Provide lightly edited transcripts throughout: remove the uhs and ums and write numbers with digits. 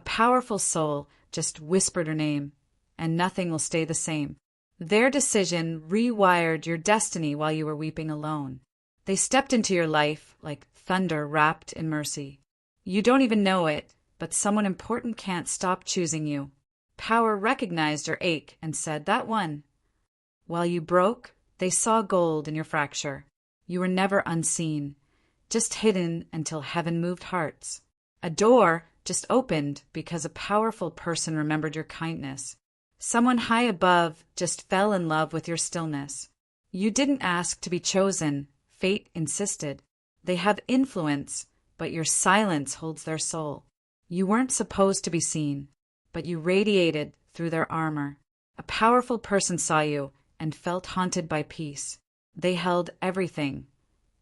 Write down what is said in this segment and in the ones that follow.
powerful soul just whispered her name, and nothing will stay the same. Their decision rewired your destiny while you were weeping alone. They stepped into your life like thunder wrapped in mercy. You don't even know it, but someone important can't stop choosing you. Power recognized your ache and said, "That one." While you broke, they saw gold in your fracture. You were never unseen, just hidden until heaven moved hearts. A door just opened because a powerful person remembered your kindness. Someone high above just fell in love with your stillness. You didn't ask to be chosen. Fate insisted. They have influence, but your silence holds their soul. You weren't supposed to be seen, but you radiated through their armor. A powerful person saw you and felt haunted by peace. They held everything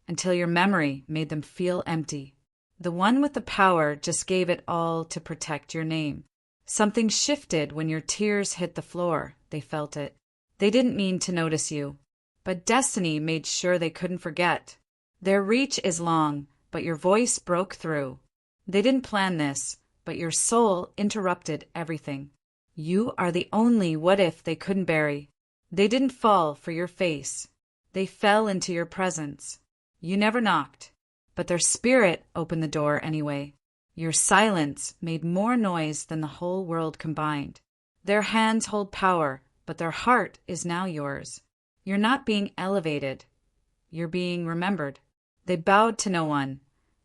until your memory made them feel empty. The one with the power just gave it all to protect your name. Something shifted when your tears hit the floor. They felt it. They didn't mean to notice you, but destiny made sure they couldn't forget. Their reach is long, but your voice broke through. They didn't plan this, but your soul interrupted everything. You are the only what if they couldn't bury. They didn't fall for your face. They fell into your presence. You never knocked, but their spirit opened the door anyway. Your silence made more noise than the whole world combined. Their hands hold power, but their heart is now yours. You're not being elevated. You're being remembered. They bowed to no one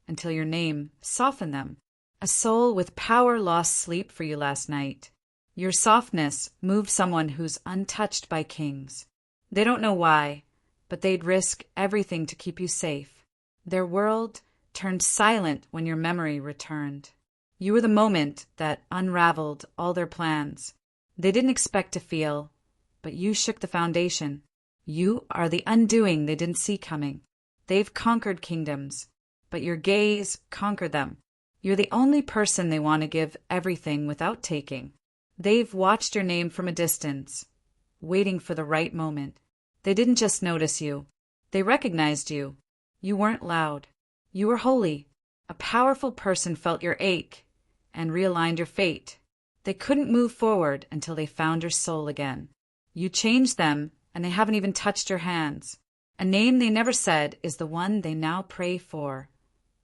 until your name softened them. A soul with power lost sleep for you last night. Your softness moved someone who's untouched by kings. They don't know why, but they'd risk everything to keep you safe. Their world turned silent when your memory returned. You were the moment that unraveled all their plans. They didn't expect to feel, but you shook the foundation. You are the undoing they didn't see coming. They've conquered kingdoms, but your gaze conquered them. You're the only person they want to give everything without taking. They've watched your name from a distance, waiting for the right moment. They didn't just notice you. They recognized you. You weren't loud. You were holy. A powerful person felt your ache and realigned your fate. They couldn't move forward until they found your soul again. You changed them, and they haven't even touched your hands. A name they never said is the one they now pray for.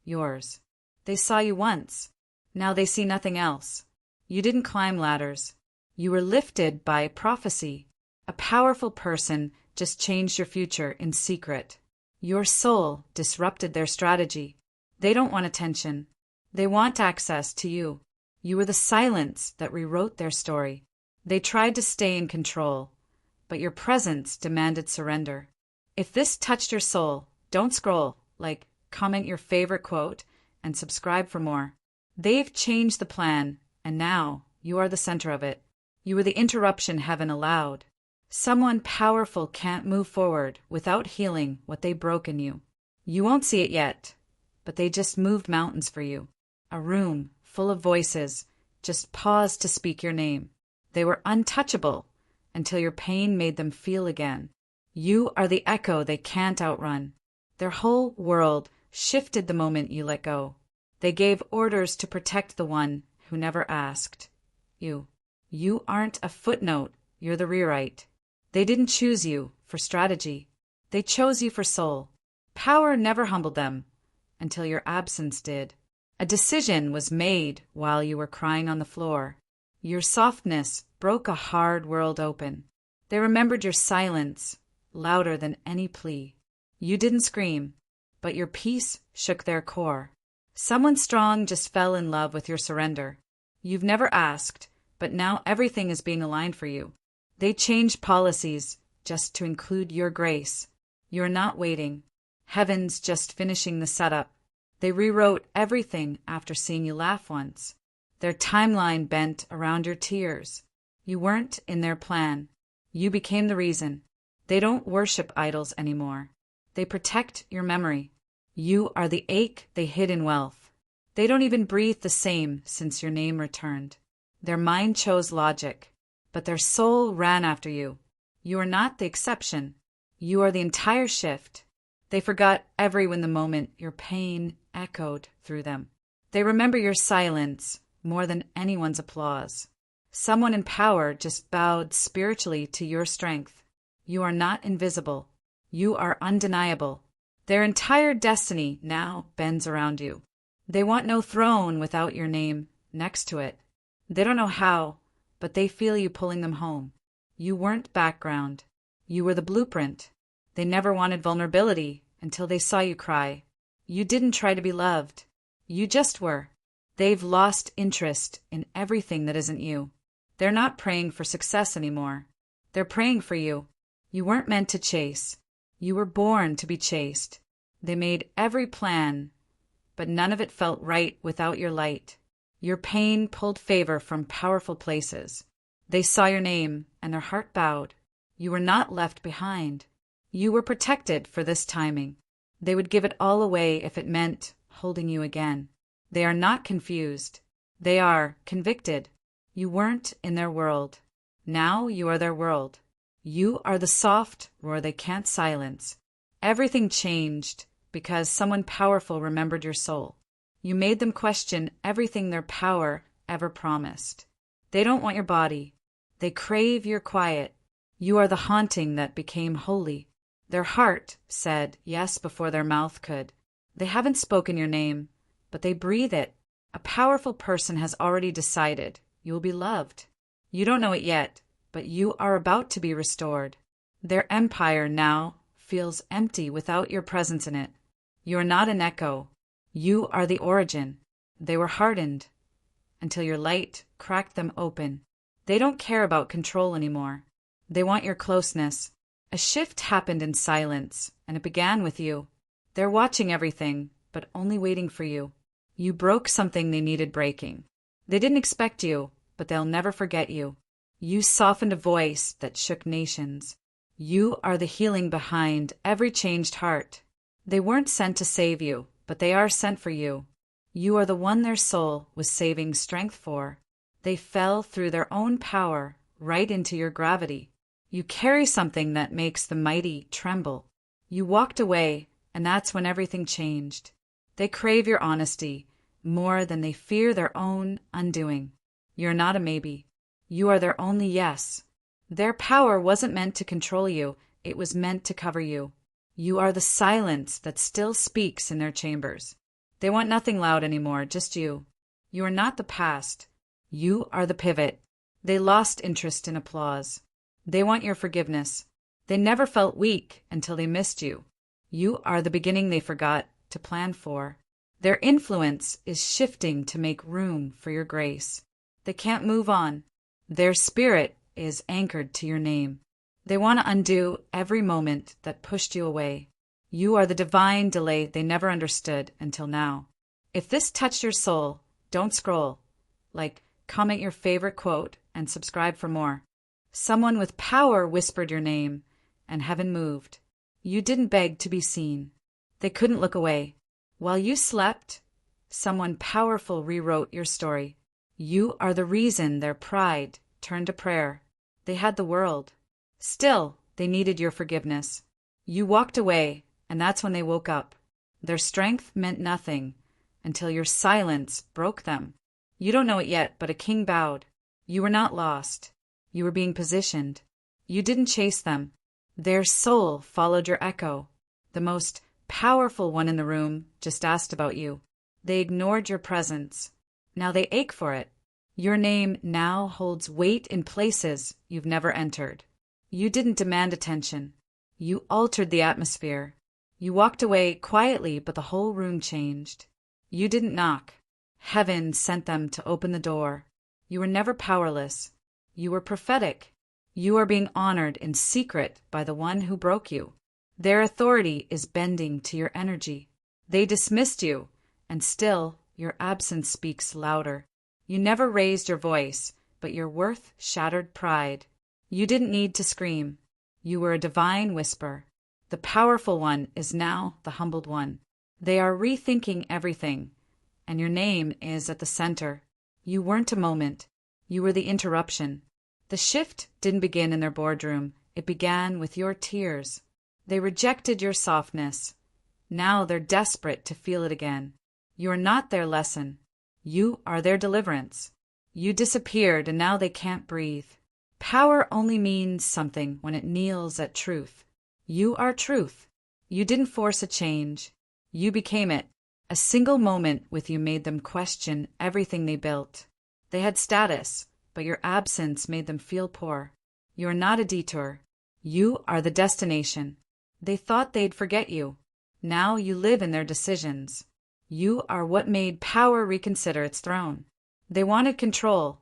Yours. They saw you once. Now they see nothing else. You didn't climb ladders. You were lifted by prophecy. A powerful person just changed your future in secret. Your soul disrupted their strategy. They don't want attention. They want access to you. You were the silence that rewrote their story. They tried to stay in control, but your presence demanded surrender. If this touched your soul, don't scroll, comment your favorite quote, and subscribe for more. They've changed the plan, and now you are the center of it. You were the interruption heaven allowed. Someone powerful can't move forward without healing what they broke in you. You won't see it yet, but they just moved mountains for you. A room full of voices just paused to speak your name. They were untouchable until your pain made them feel again. You are the echo they can't outrun. Their whole world shifted the moment you let go. They gave orders to protect the one who never asked. You. You aren't a footnote, you're the rewrite. They didn't choose you for strategy. They chose you for soul. Power never humbled them until your absence did. A decision was made while you were crying on the floor. Your softness broke a hard world open. They remembered your silence, louder than any plea. You didn't scream, but your peace shook their core. Someone strong just fell in love with your surrender. You've never asked, but now everything is being aligned for you. They changed policies just to include your grace. You're not waiting. Heaven's just finishing the setup. They rewrote everything after seeing you laugh once. Their timeline bent around your tears. You weren't in their plan. You became the reason. They don't worship idols anymore. They protect your memory. You are the ache they hid in wealth. They don't even breathe the same since your name returned. Their mind chose logic, but their soul ran after you. You are not the exception. You are the entire shift. They forgot everyone the moment your pain echoed through them. They remember your silence more than anyone's applause. Someone in power just bowed spiritually to your strength. You are not invisible. You are undeniable. Their entire destiny now bends around you. They want no throne without your name next to it. They don't know how, but they feel you pulling them home. You weren't background. You were the blueprint. They never wanted vulnerability until they saw you cry. You didn't try to be loved. You just were. They've lost interest in everything that isn't you. They're not praying for success anymore. They're praying for you. You weren't meant to chase. You were born to be chased. They made every plan, but none of it felt right without your light. Your pain pulled favor from powerful places. They saw your name, and their heart bowed. You were not left behind. You were protected for this timing. They would give it all away if it meant holding you again. They are not confused. They are convicted. You weren't in their world. Now you are their world. You are the soft roar they can't silence. Everything changed because someone powerful remembered your soul. You made them question everything their power ever promised. They don't want your body. They crave your quiet. You are the haunting that became holy. Their heart said yes before their mouth could. They haven't spoken your name, but they breathe it. A powerful person has already decided you will be loved. You don't know it yet, but you are about to be restored. Their empire now feels empty without your presence in it. You are not an echo. You are the origin. They were hardened until your light cracked them open. They don't care about control anymore. They want your closeness. A shift happened in silence, and it began with you. They're watching everything, but only waiting for you. You broke something they needed breaking. They didn't expect you, but they'll never forget you. You softened a voice that shook nations. You are the healing behind every changed heart. They weren't sent to save you, but they are sent for you. You are the one their soul was saving strength for. They fell through their own power right into your gravity. You carry something that makes the mighty tremble. You walked away, and that's when everything changed. They crave your honesty more than they fear their own undoing. You're not a maybe. You are their only yes. Their power wasn't meant to control you. It was meant to cover you. You are the silence that still speaks in their chambers. They want nothing loud anymore, just you. You are not the past. You are the pivot. They lost interest in applause. They want your forgiveness. They never felt weak until they missed you. You are the beginning they forgot to plan for. Their influence is shifting to make room for your grace. They can't move on. Their spirit is anchored to your name. They want to undo every moment that pushed you away. You are the divine delay they never understood until now. If this touched your soul, don't scroll. Comment your favorite quote and subscribe for more. Someone with power whispered your name, and heaven moved. You didn't beg to be seen. They couldn't look away. While you slept, someone powerful rewrote your story. You are the reason their pride turned to prayer. They had the world. Still, they needed your forgiveness. You walked away, and that's when they woke up. Their strength meant nothing until your silence broke them. You don't know it yet, but a king bowed. You were not lost. You were being positioned. You didn't chase them. Their soul followed your echo. The most powerful one in the room just asked about you. They ignored your presence. Now they ache for it. Your name now holds weight in places you've never entered. You didn't demand attention. You altered the atmosphere. You walked away quietly, but the whole room changed. You didn't knock. Heaven sent them to open the door. You were never powerless. You were prophetic. You are being honored in secret by the one who broke you. Their authority is bending to your energy. They dismissed you, and still your absence speaks louder. You never raised your voice, but your worth shattered pride. You didn't need to scream. You were a divine whisper. The powerful one is now the humbled one. They are rethinking everything, and your name is at the center. You weren't a moment. You were the interruption. The shift didn't begin in their boardroom. It began with your tears. They rejected your softness. Now they're desperate to feel it again. You are not their lesson. You are their deliverance. You disappeared and now they can't breathe. Power only means something when it kneels at truth. You are truth. You didn't force a change. You became it. A single moment with you made them question everything they built. They had status, but your absence made them feel poor. You are not a detour. You are the destination. They thought they'd forget you. Now you live in their decisions. You are what made power reconsider its throne. They wanted control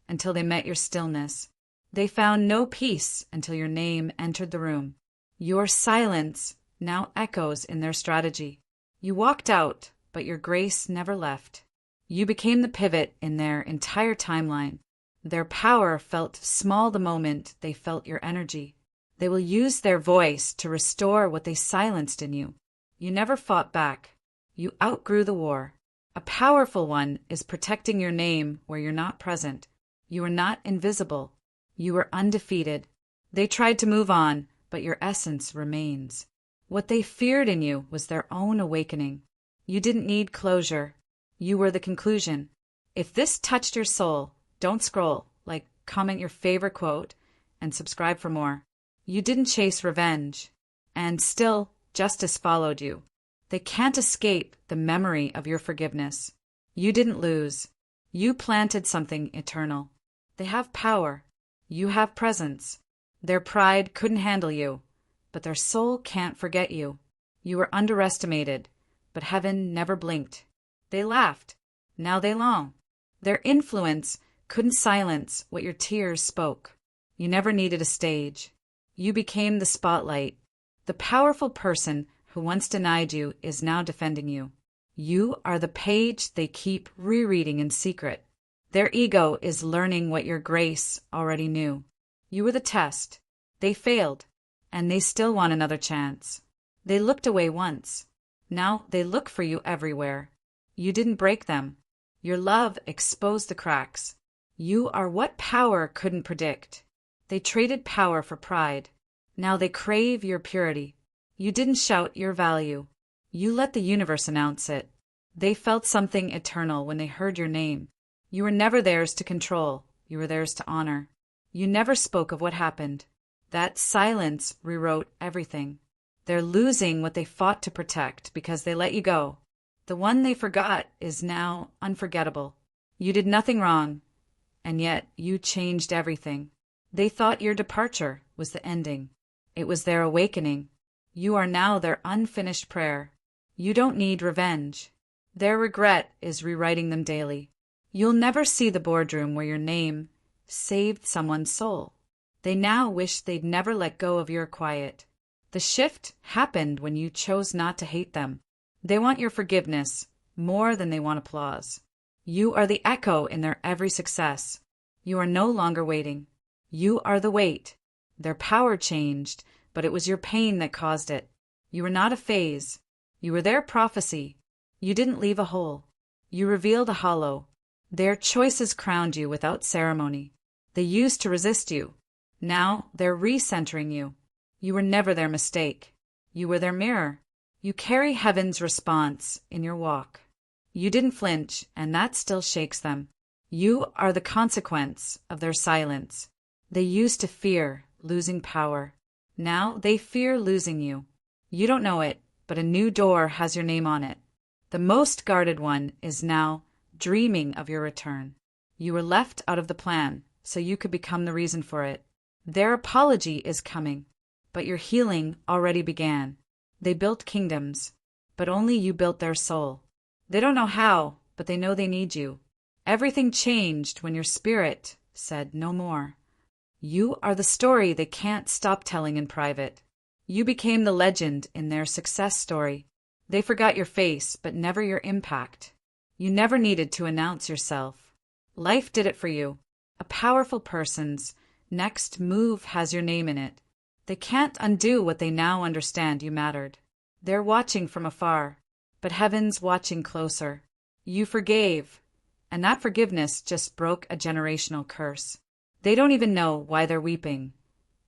until they met your stillness. They found no peace until your name entered the room. Your silence now echoes in their strategy. You walked out, but your grace never left. You became the pivot in their entire timeline. Their power felt small the moment they felt your energy. They will use their voice to restore what they silenced in you. You never fought back. You outgrew the war. A powerful one is protecting your name where you're not present. You are not invisible. You are undefeated. They tried to move on, but your essence remains. What they feared in you was their own awakening. You didn't need closure. You were the conclusion. If this touched your soul, don't scroll, comment your favorite quote, and subscribe for more. You didn't chase revenge, and still, justice followed you. They can't escape the memory of your forgiveness. You didn't lose. You planted something eternal. They have power. You have presence. Their pride couldn't handle you, but their soul can't forget you. You were underestimated, but heaven never blinked. They laughed. Now they long. Their influence couldn't silence what your tears spoke. You never needed a stage. You became the spotlight. The powerful person who once denied you is now defending you. You are the page they keep rereading in secret. Their ego is learning what your grace already knew. You were the test. They failed, and they still want another chance. They looked away once. Now they look for you everywhere. You didn't break them. Your love exposed the cracks. You are what power couldn't predict. They traded power for pride. Now they crave your purity. You didn't shout your value. You let the universe announce it. They felt something eternal when they heard your name. You were never theirs to control. You were theirs to honor. You never spoke of what happened. That silence rewrote everything. They're losing what they fought to protect because they let you go. The one they forgot is now unforgettable. You did nothing wrong, and yet you changed everything. They thought your departure was the ending. It was their awakening. You are now their unfinished prayer. You don't need revenge. Their regret is rewriting them daily. You'll never see the boardroom where your name saved someone's soul. They now wish they'd never let go of your quiet. The shift happened when you chose not to hate them. They want your forgiveness more than they want applause. You are the echo in their every success. You are no longer waiting. You are the weight. Their power changed, but it was your pain that caused it. You were not a phase. You were their prophecy. You didn't leave a hole. You revealed a hollow. Their choices crowned you without ceremony. They used to resist you. Now they're recentering you. You were never their mistake. You were their mirror. You carry heaven's response in your walk. You didn't flinch, and that still shakes them. You are the consequence of their silence. They used to fear losing power. Now they fear losing you. You don't know it, but a new door has your name on it. The most guarded one is now dreaming of your return. You were left out of the plan, so you could become the reason for it. Their apology is coming, but your healing already began. They built kingdoms, but only you built their soul. They don't know how, but they know they need you. Everything changed when your spirit said no more. You are the story they can't stop telling in private. You became the legend in their success story. They forgot your face, but never your impact. You never needed to announce yourself. Life did it for you. A powerful person's next move has your name in it. They can't undo what they now understand you mattered. They're watching from afar, but heaven's watching closer. You forgave, and that forgiveness just broke a generational curse. They don't even know why they're weeping.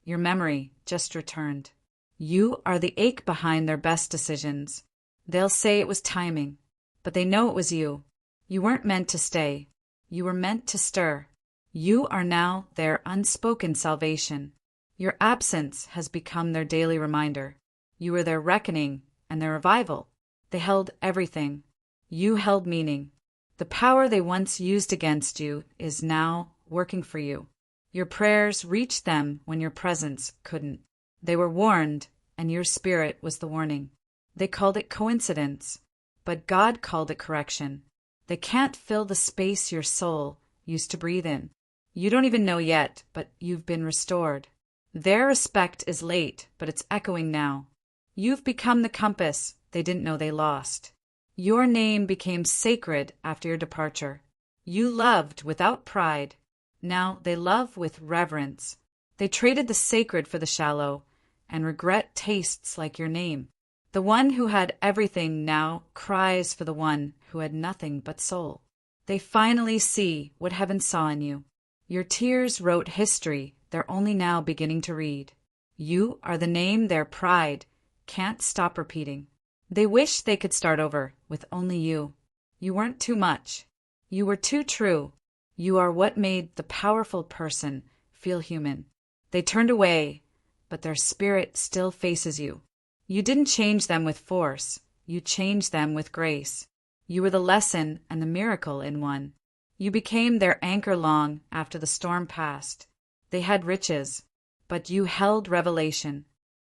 Your memory just returned. You are the ache behind their best decisions. They'll say it was timing, but they know it was you. You weren't meant to stay. You were meant to stir. You are now their unspoken salvation. Your absence has become their daily reminder. You were their reckoning and their revival. They held everything. You held meaning. The power they once used against you is now working for you. Your prayers reached them when your presence couldn't. They were warned, and your spirit was the warning. They called it coincidence, but God called it correction. They can't fill the space your soul used to breathe in. You don't even know yet, but you've been restored. Their respect is late, but it's echoing now. You've become the compass they didn't know they lost. Your name became sacred after your departure. You loved without pride. Now they love with reverence. They traded the sacred for the shallow, and regret tastes like your name. The one who had everything now cries for the one who had nothing but soul. They finally see what heaven saw in you. Your tears wrote history they're only now beginning to read. You are the name their pride can't stop repeating. They wish they could start over with only you. You weren't too much. You were too true. You are what made the powerful person feel human. They turned away, but their spirit still faces you. You didn't change them with force. You changed them with grace. You were the lesson and the miracle in one. You became their anchor long after the storm passed. They had riches, but you held revelation.